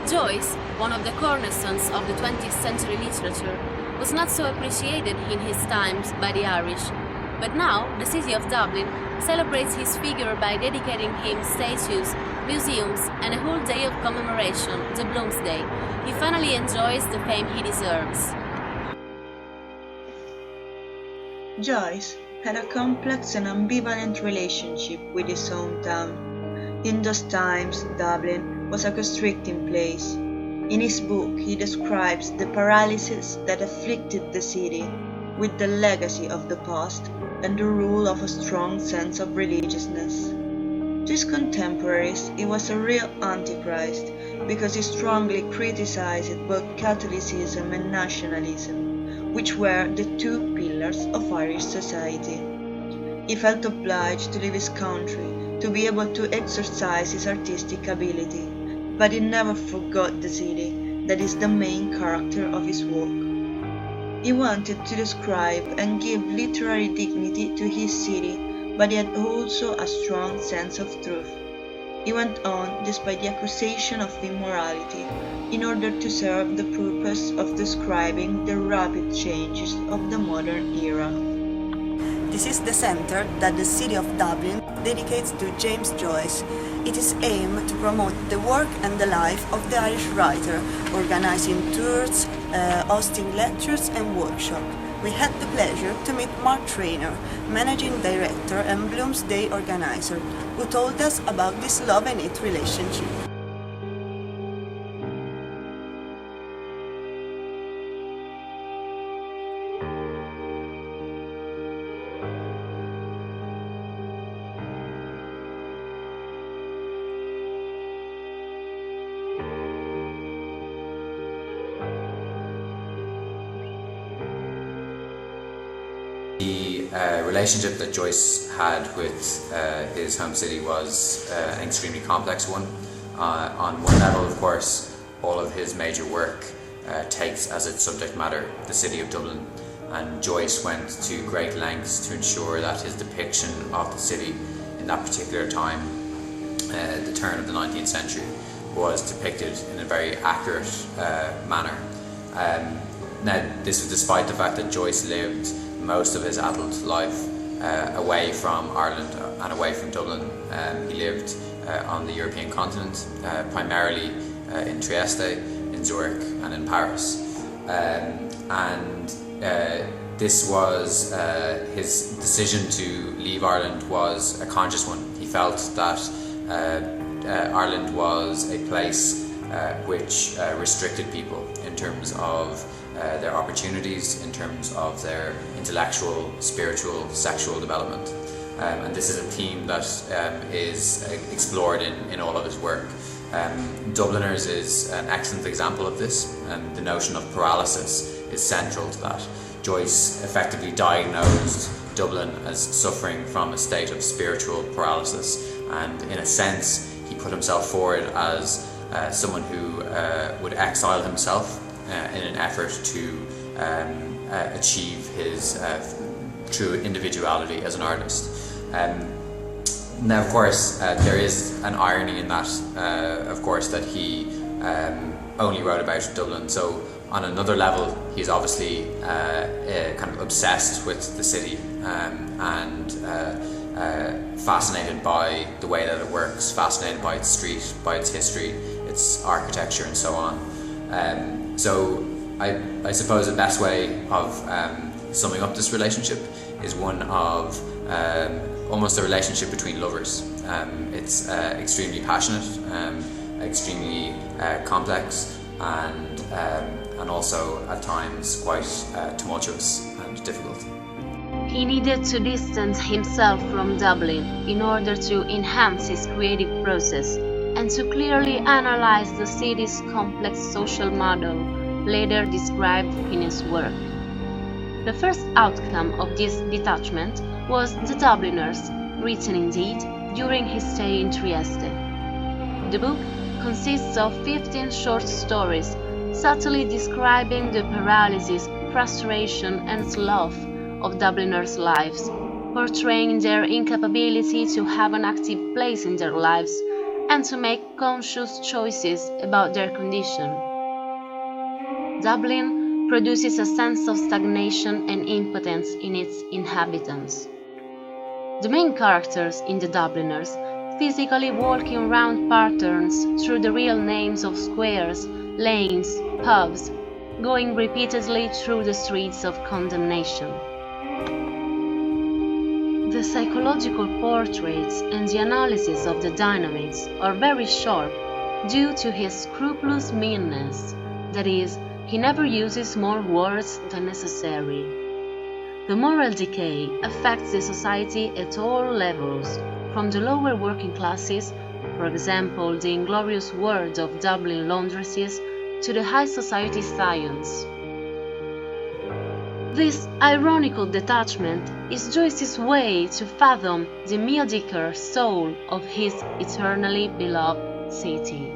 Joyce, one of the cornerstones of the 20th century literature, was not so appreciated in his times by the Irish, but now the city of Dublin celebrates his figure by dedicating him statues, museums, and a whole day of commemoration, the Bloomsday. He finally enjoys the fame he deserves. Joyce had a complex and ambivalent relationship with his hometown. In those times, Dublin was a constricting place. In his book, he describes the paralysis that afflicted the city with the legacy of the past and the rule of a strong sense of religiousness. To his contemporaries, he was a real antichrist because he strongly criticized both Catholicism and nationalism, which were the two pillars of Irish society. He felt obliged to leave his country to be able to exercise his artistic ability, but he never forgot the city that is the main character of his work. He wanted to describe and give literary dignity to his city, but he had also a strong sense of truth. He went on despite the accusation of immorality in order to serve the purpose of describing the rapid changes of the modern era. This is the centre that the city of Dublin dedicates to James Joyce. It is aimed to promote the work and the life of the Irish writer, organising tours, hosting lectures and workshops. We had the pleasure to meet Mark Trainer, managing director and Bloomsday organizer, who told us about this love and hate relationship. The relationship that Joyce had with his home city was an extremely complex one. On one level, of course, all of his major work takes as its subject matter the city of Dublin, and Joyce went to great lengths to ensure that his depiction of the city in that particular time, the turn of the 19th century, was depicted in a very accurate manner. Now, this was despite the fact that Joyce lived most of his adult life away from Ireland and away from Dublin. He lived on the European continent, primarily in Trieste, in Zurich and in Paris. This was his decision to leave Ireland was a conscious one. He felt that Ireland was a place which restricted people in terms of their opportunities, in terms of their intellectual, spiritual, sexual development. And this is a theme that is explored in all of his work. Dubliners is an excellent example of this, and the notion of paralysis is central to that. Joyce effectively diagnosed Dublin as suffering from a state of spiritual paralysis, and in a sense he put himself forward as someone who would exile himself in an effort to achieve his true individuality as an artist. Now, of course, there is an irony in that, of course, that he only wrote about Dublin. So on another level, he's obviously kind of obsessed with the city and fascinated by the way that it works, fascinated by its street, by its history, its architecture and so on. So I suppose the best way of summing up this relationship is one of almost a relationship between lovers. It's extremely passionate, extremely complex, and also at times quite tumultuous and difficult. He needed to distance himself from Dublin in order to enhance his creative process and to clearly analyze the city's complex social model, later described in his work. The first outcome of this detachment was The Dubliners, written indeed during his stay in Trieste. The book consists of 15 short stories, subtly describing the paralysis, frustration and sloth of Dubliners' lives, portraying their incapability to have an active place in their lives and to make conscious choices about their condition. Dublin produces a sense of stagnation and impotence in its inhabitants. The main characters in The Dubliners physically walk in round patterns through the real names of squares, lanes, pubs, going repeatedly through the streets of condemnation. The psychological portraits and the analysis of the dynamics are very sharp due to his scrupulous meanness, that is, he never uses more words than necessary. The moral decay affects the society at all levels, from the lower working classes, for example the inglorious words of Dublin laundresses, to the high society scions. This ironical detachment is Joyce's way to fathom the mediocre soul of his eternally beloved city.